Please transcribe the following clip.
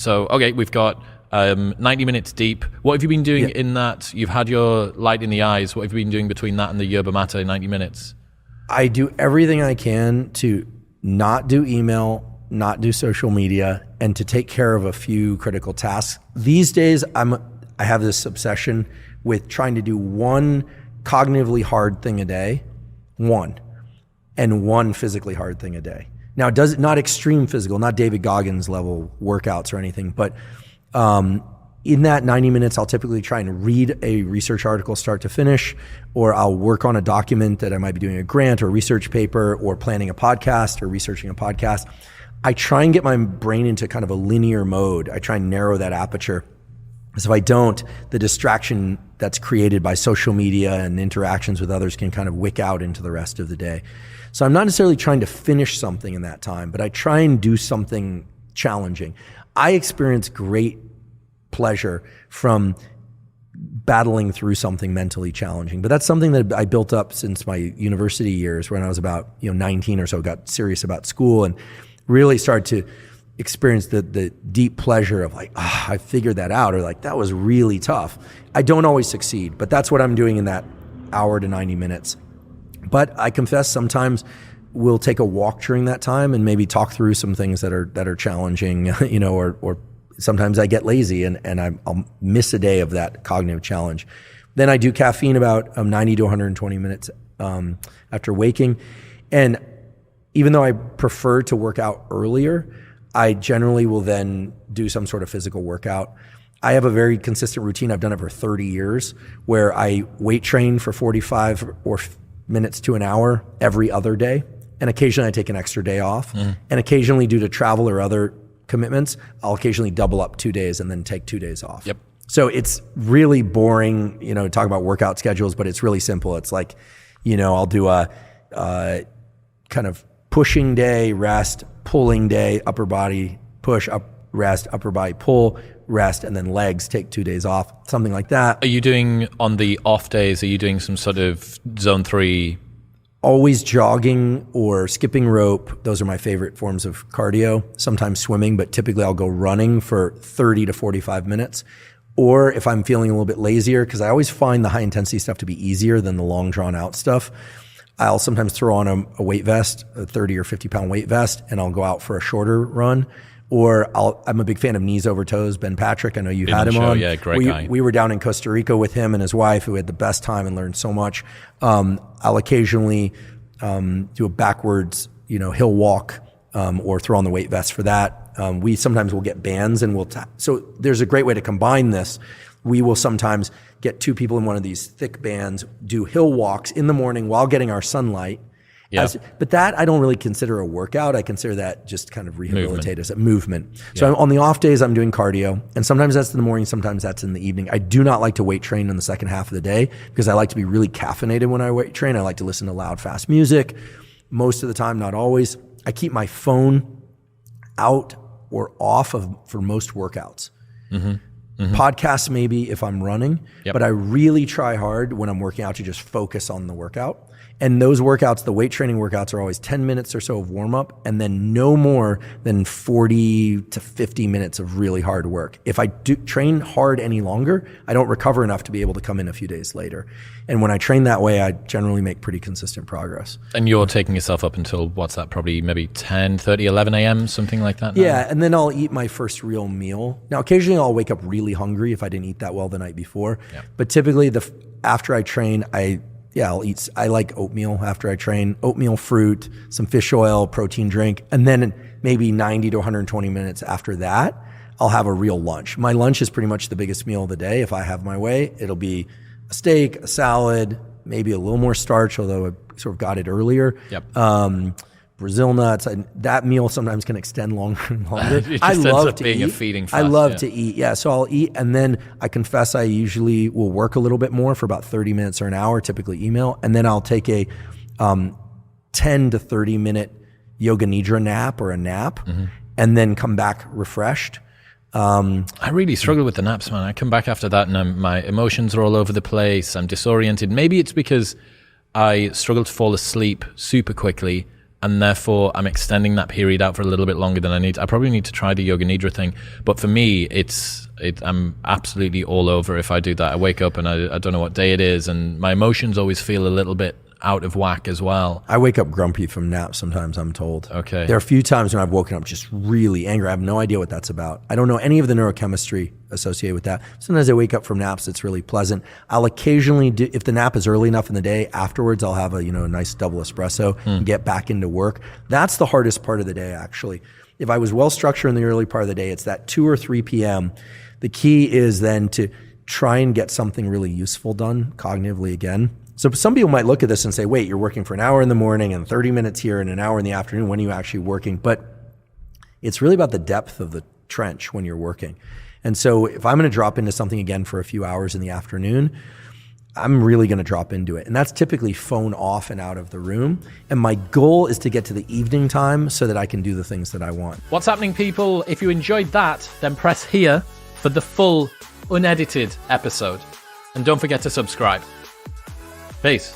So, okay, we've got 90 minutes deep. What have you been doing in that? You've had your light in the eyes. What have you been doing between that and the yerba mate 90 minutes? I do everything I can to not do email, not do social media, and to take care of a few critical tasks. These days, I have this obsession with trying to do one cognitively hard thing a day, and one physically hard thing a day. Now, not extreme physical, not David Goggins level workouts or anything, but in that 90 minutes, I'll typically try and read a research article start to finish, or I'll work on a document that I might be doing a grant or a research paper or planning a podcast or researching a podcast. I try and get my brain into kind of a linear mode. I try and narrow that aperture. Because if I don't, the distraction that's created by social media and interactions with others can kind of wick out into the rest of the day. So I'm not necessarily trying to finish something in that time, but I try and do something challenging. I experience great pleasure from battling through something mentally challenging, but that's something that I built up since my university years when I was about 19 or so, got serious about school and really started to experience the deep pleasure of like, I figured that out, or like, that was really tough. I don't always succeed, but that's what I'm doing in that hour to 90 minutes. But I confess sometimes we'll take a walk during that time and maybe talk through some things that are challenging, or sometimes I get lazy and I'll miss a day of that cognitive challenge. Then I do caffeine about 90 to 120 minutes after waking. And even though I prefer to work out earlier, I generally will then do some sort of physical workout. I have a very consistent routine. I've done it for 30 years where I weight train for 45 or minutes to an hour every other day. And occasionally I take an extra day off. And occasionally, due to travel or other commitments, I'll occasionally double up 2 days and then take 2 days off. Yep. So it's really boring, talk about workout schedules, but it's really simple. It's like, I'll do a kind of pushing day, rest, pulling day, upper body push, rest, upper body pull, rest, and then legs, take 2 days off, something like that. Are you doing, on the off days, are you doing some sort of zone 3? Always jogging or skipping rope. Those are my favorite forms of cardio. Sometimes swimming, but typically I'll go running for 30 to 45 minutes. Or if I'm feeling a little bit lazier, because I always find the high intensity stuff to be easier than the long drawn out stuff, I'll sometimes throw on a weight vest, a 30 or 50 pound weight vest, and I'll go out for a shorter run. Or I'm a big fan of Knees Over Toes, Ben Patrick. I know you had him on. Yeah, great guy. We were down in Costa Rica with him and his wife, who had the best time and learned so much. I'll occasionally do a backwards, hill walk, or throw on the weight vest for that. We sometimes will get bands and so there's a great way to combine this. We will sometimes get two people in one of these thick bands, do hill walks in the morning while getting our sunlight. Yeah. But that I don't really consider a workout. I consider that just kind of rehabilitate us, movement. So on the off days, I'm doing cardio, and sometimes that's in the morning, sometimes that's in the evening. I do not like to weight train in the second half of the day because I like to be really caffeinated when I weight train. I like to listen to loud, fast music. Most of the time, not always. I keep my phone out or off for most workouts. Podcasts maybe if I'm running, but I really try hard when I'm working out to just focus on the workout. And those workouts, the weight training workouts, are always 10 minutes or so of warm up and then no more than 40 to 50 minutes of really hard work. If I do train hard any longer, I don't recover enough to be able to come in a few days later. And when I train that way, I generally make pretty consistent progress. And you're taking yourself up until, what's that, probably maybe 10, 30, 11 a.m., something like that now? Yeah, and then I'll eat my first real meal. Now, occasionally I'll wake up really hungry if I didn't eat that well the night before. But typically, after I train, I'll eat. I like oatmeal after I train. Oatmeal, fruit, some fish oil, protein drink, and then maybe 90 to 120 minutes after that, I'll have a real lunch. My lunch is pretty much the biggest meal of the day. If I have my way, it'll be a steak, a salad, maybe a little more starch, although I sort of got it earlier. Brazil nuts. That meal sometimes can extend longer and longer. It just I ends love up to being eat. a feeding fest. I love to eat. Yeah, so I'll eat, and then I confess I usually will work a little bit more for about 30 minutes or an hour, typically email, and then I'll take a 10 to 30 minute yoga nidra nap or a nap, and then come back refreshed. I really struggle with the naps, man. I come back after that and my emotions are all over the place. I'm disoriented. Maybe it's because I struggle to fall asleep super quickly. and therefore I'm extending that period out for a little bit longer than I need. I probably need to try the Yoga Nidra thing, but for me, I'm absolutely all over if I do that. I wake up and I don't know what day it is, and my emotions always feel a little bit out of whack as well. I wake up grumpy from naps sometimes, I'm told. Okay. There are a few times when I've woken up just really angry. I have no idea what that's about. I don't know any of the neurochemistry associated with that. Sometimes I wake up from naps, it's really pleasant. I'll occasionally do, if the nap is early enough in the day, afterwards I'll have a nice double espresso and get back into work. That's the hardest part of the day, actually. If I was well structured in the early part of the day, it's that 2 or 3 p.m. The key is then to try and get something really useful done cognitively again. So some people might look at this and say, wait, you're working for an hour in the morning and 30 minutes here and an hour in the afternoon. When are you actually working? But it's really about the depth of the trench when you're working. And so if I'm going to drop into something again for a few hours in the afternoon, I'm really going to drop into it. And that's typically phone off and out of the room. And my goal is to get to the evening time so that I can do the things that I want. What's happening, people? If you enjoyed that, then press here for the full unedited episode. And don't forget to subscribe. Peace.